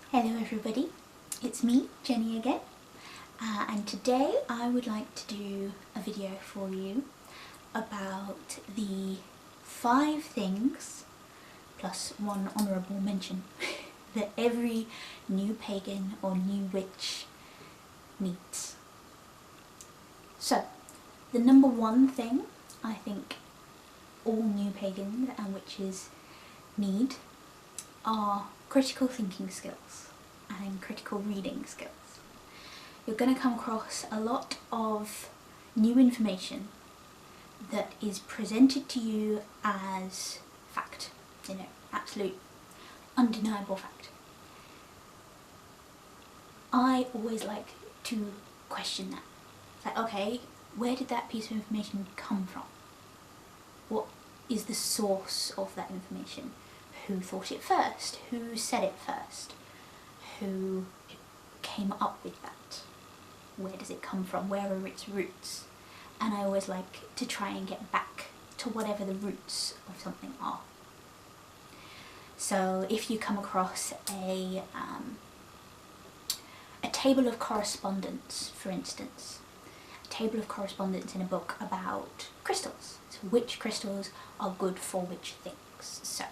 Hello everybody, it's me, Jenny again, and today I would like to do a video for you about the 5 things, plus one honourable mention, that every new pagan or new witch needs. So, the number 1 thing I think all new pagans and witches need are critical thinking skills and critical reading skills. You're going to come across a lot of new information that is presented to you as fact, absolute, undeniable fact. I always like to question that. It's like, okay, where did that piece of information come from? What is the source of that information? Who thought it first? Who said it first? Who came up with that? Where does it come from? Where are its roots? And I always like to try and get back to whatever the roots of something are. So if you come across a table of correspondence, for instance, a table of correspondence in a book about crystals, so which crystals are good for which things. So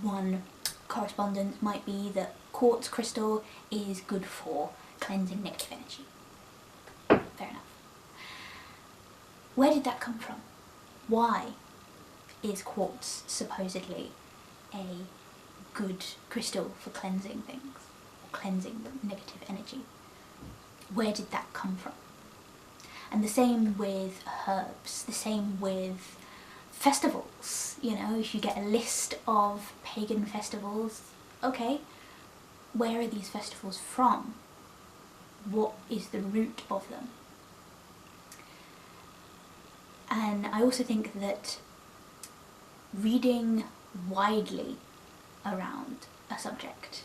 one correspondence might be that quartz crystal is good for cleansing negative energy. Fair enough. Where did that come from? Why is quartz supposedly a good crystal for cleansing things, or cleansing negative energy? Where did that come from? And the same with herbs, the same with festivals. If you get a list of pagan festivals, okay, where are these festivals from? What is the root of them? And I also think that reading widely around a subject,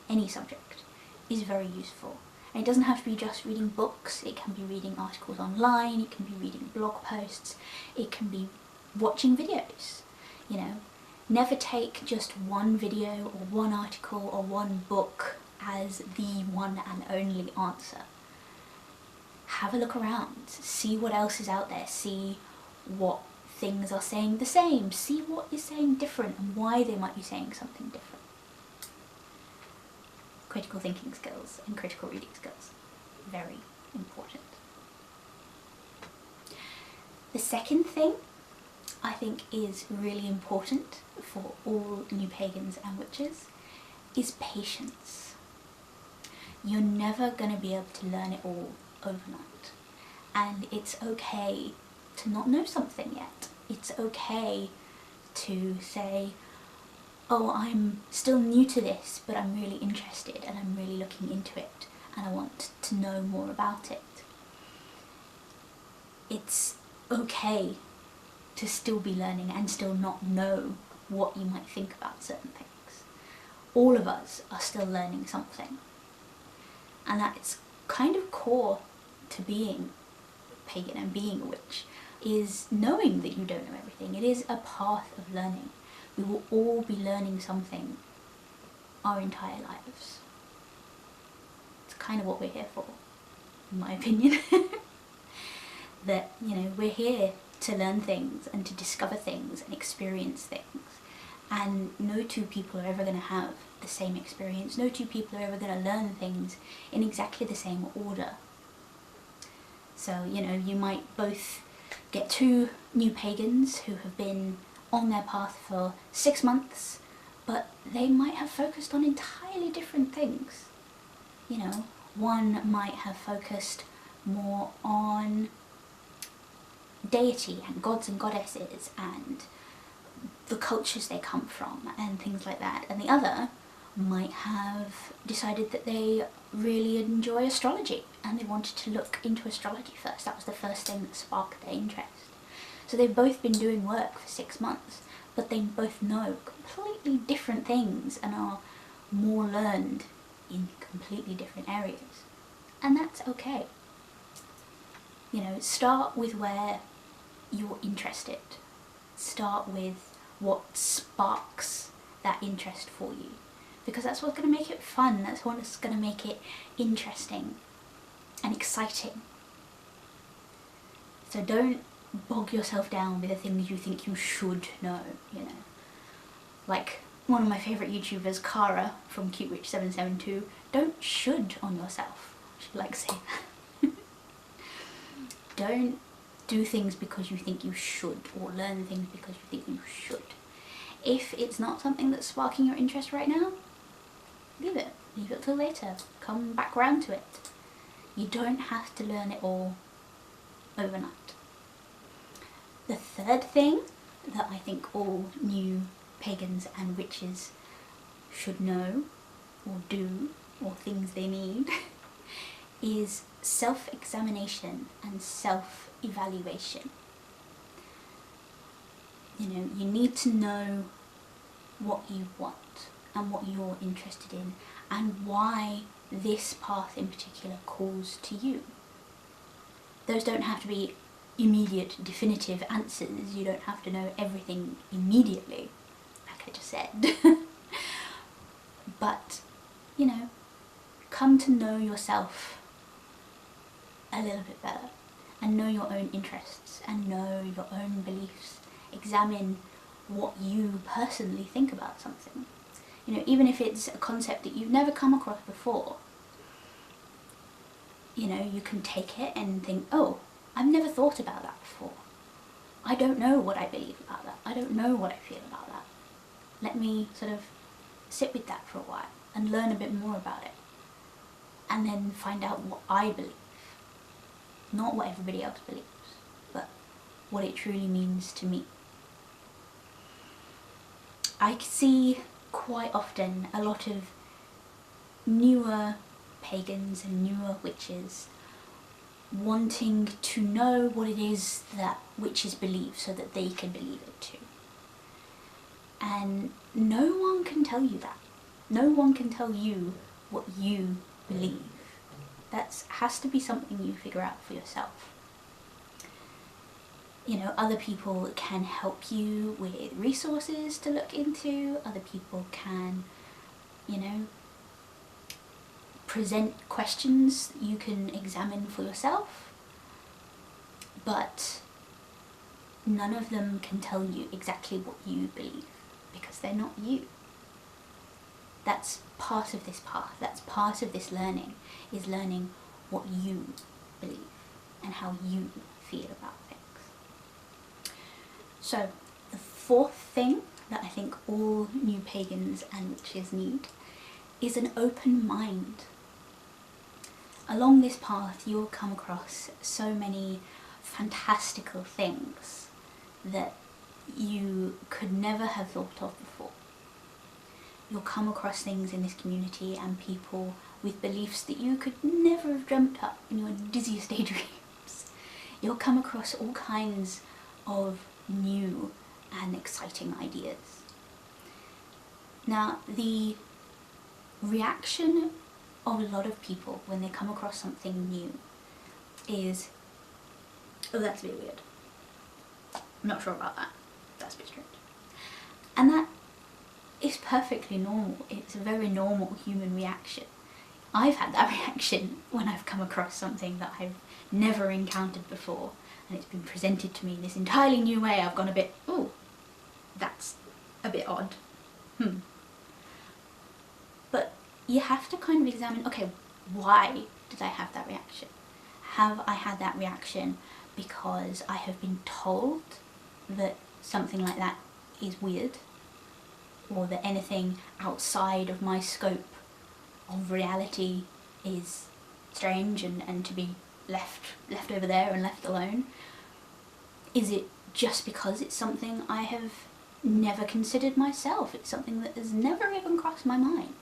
any subject, is very useful. And it doesn't have to be just reading books, it can be reading articles online, it can be reading blog posts, it can be watching videos. Never take just one video or one article or one book as the one and only answer. Have a look around, see what else is out there, see what things are saying the same, see what is saying different and why they might be saying something different. Critical thinking skills and critical reading skills, very important. The second thing I think is really important for all new pagans and witches is patience. You're never going to be able to learn it all overnight, and it's okay to not know something yet. It's okay to say, oh, I'm still new to this, but I'm really interested and I'm really looking into it and I want to know more about it. It's okay to still be learning and still not know what you might think about certain things. All of us are still learning something, and that's kind of core to being pagan and being a witch, is knowing that you don't know everything. It is a path of learning. We will all be learning something our entire lives. It's kind of what we're here for, in my opinion. That, we're here to learn things and to discover things and experience things. And no two people are ever going to have the same experience. No two people are ever going to learn things in exactly the same order. So, you might both get 2 new pagans who have been on their path for 6 months, but they might have focused on entirely different things. One might have focused more on deity and gods and goddesses and the cultures they come from and things like that, and the other might have decided that they really enjoy astrology and they wanted to look into astrology first. That was the first thing that sparked their interest. So they've both been doing work for 6 months, but they both know completely different things and are more learned in completely different areas. And that's okay. Start with where you're interested. Start with what sparks that interest for you. because that's what's going to make it fun, that's what's going to make it interesting and exciting. So don't bog yourself down with the things you think you should know, you know. Like one of my favourite YouTubers, Cara from CuteWitch772, don't should on yourself. She likes saying that. Don't do things because you think you should, or learn things because you think you should. If it's not something that's sparking your interest right now, leave it. Leave it till later. Come back round to it. You don't have to learn it all overnight. The third thing that I think all new pagans and witches should know, or do, or things they need, is self-examination and self-evaluation. You know, you need to know what you want and what you're interested in and why this path in particular calls to you. Those don't have to be immediate, definitive answers. You don't have to know everything immediately, like I just said. But, you know, come to know yourself a little bit better and know your own interests and know your own beliefs. Examine what you personally think about something. You know, even if it's a concept that you've never come across before, you know, you can take it and think, oh, I've never thought about that before. I don't know what I believe about that. I don't know what I feel about that. Let me sort of sit with that for a while and learn a bit more about it. And then find out what I believe. Not what everybody else believes, but what it truly means to me. I see quite often a lot of newer pagans and newer witches wanting to know what it is that witches believe so that they can believe it too. And no one can tell you that. No one can tell you what you believe. That has to be something you figure out for yourself. You know, other people can help you with resources to look into. Other people can, you know, present questions you can examine for yourself. But none of them can tell you exactly what you believe, because they're not you. That's part of this path, that's part of this learning, is learning what you believe and how you feel about things. So, the fourth thing that I think all new pagans and witches need is an open mind. Along this path you'll come across so many fantastical things that you could never have thought of before. You'll come across things in this community and people with beliefs that you could never have dreamt up in your dizziest daydreams. You'll come across all kinds of new and exciting ideas. Now, the reaction of a lot of people when they come across something new is, oh, that's a bit weird. I'm not sure about that. That's a bit strange. And that is perfectly normal. It's a very normal human reaction. I've had that reaction when I've come across something that I've never encountered before and it's been presented to me in this entirely new way. I've gone a bit, oh, that's a bit odd. But you have to kind of examine, okay, why did I have that reaction? Have I had that reaction because I have been told that something like that is weird, or that anything outside of my scope of reality is strange and to be left over there and left alone? Is it just because it's something I have never considered myself? It's something that has never even crossed my mind,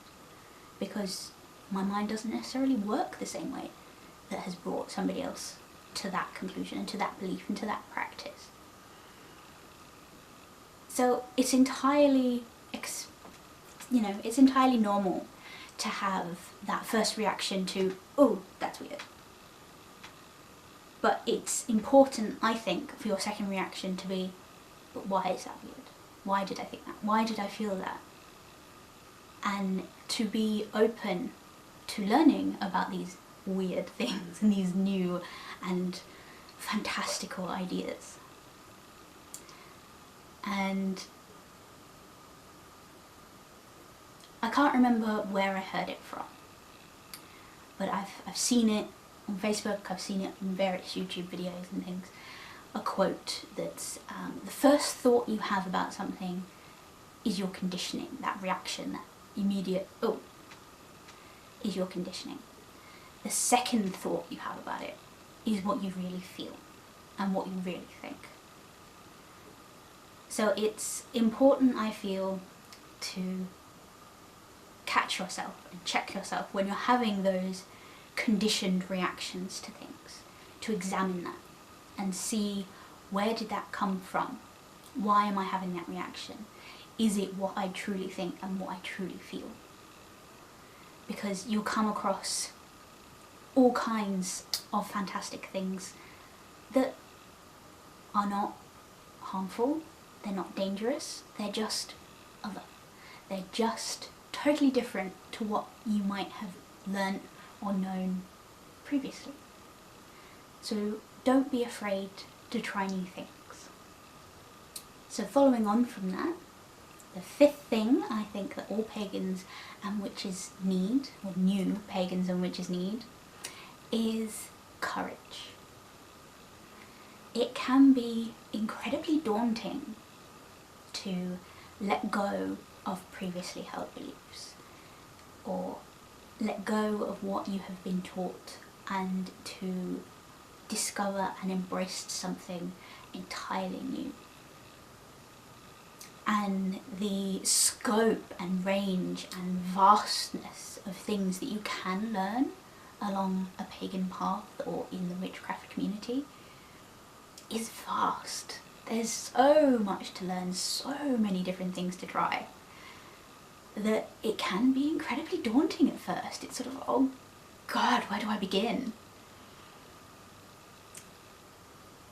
because my mind doesn't necessarily work the same way that has brought somebody else to that conclusion and to that belief and to that practice. So it's entirely, it's entirely normal to have that first reaction to, oh, that's weird. But it's important, I think, for your second reaction to be, but why is that weird? Why did I think that? Why did I feel that? and to be open to learning about these weird things and these new and fantastical ideas. And I can't remember where I heard it from, but I've seen it on Facebook, I've seen it in various YouTube videos and things. A quote that's the first thought you have about something is your conditioning, that reaction, that immediate oh, is your conditioning. The second thought you have about it is what you really feel and what you really think. So it's important, I feel, to catch yourself and check yourself when you're having those conditioned reactions to things, to examine that and see, where did that come from? Why am I having that reaction? Is it what I truly think and what I truly feel? Because you'll come across all kinds of fantastic things that are not harmful, they're not dangerous, they're just other. They're just totally different to what you might have learnt or known previously. So don't be afraid to try new things. So following on from that, the fifth thing I think that all pagans and witches need, or new pagans and witches need, is courage. It can be incredibly daunting to let go of previously held beliefs, or let go of what you have been taught, and to discover and embrace something entirely new. And the scope and range and vastness of things that you can learn along a pagan path or in the witchcraft community is vast. There's so much to learn, so many different things to try, that it can be incredibly daunting at first. It's sort of, oh God, where do I begin?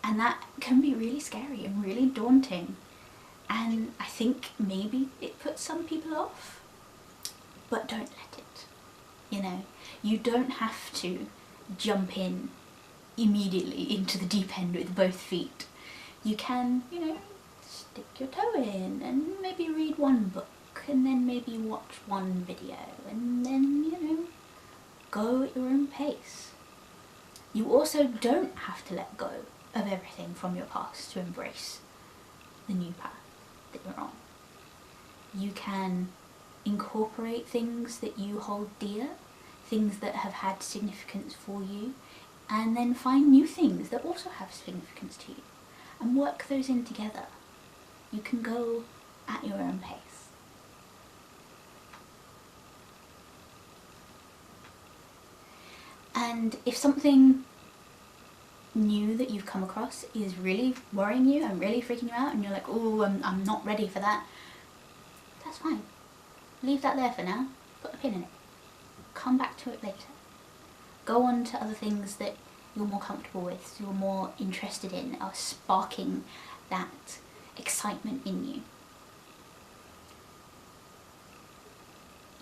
And that can be really scary and really daunting. And I think maybe it puts some people off, but don't let it. You know, you don't have to jump in immediately into the deep end with both feet. You can, you know, stick your toe in and maybe read one book and then maybe watch one video and then, you know, go at your own pace. You also don't have to let go of everything from your past to embrace the new path that you're on. You can incorporate things that you hold dear, things that have had significance for you, and then find new things that also have significance to you and work those in together. You can go at your own pace. And if something new that you've come across is really worrying you and really freaking you out and you're like, oh, I'm not ready for that, that's fine. Leave that there for now. Put a pin in it. Come back to it later. Go on to other things that you're more comfortable with, you're more interested in, are sparking that excitement in you.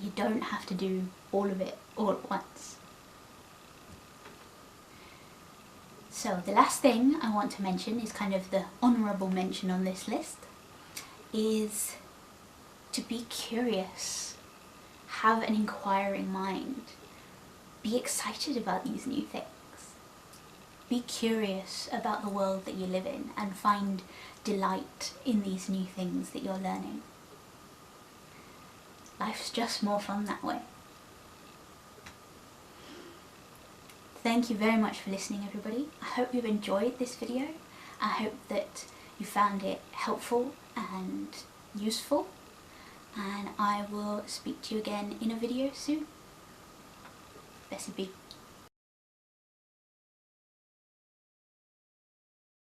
You don't have to do all of it all at once. So the last thing I want to mention is kind of the honourable mention on this list, is to be curious, have an inquiring mind, be excited about these new things, be curious about the world that you live in and find delight in these new things that you're learning. Life's just more fun that way. Thank you very much for listening, everybody. I hope you've enjoyed this video. I hope that you found it helpful and useful, and I will speak to you again in a video soon. Blessed be.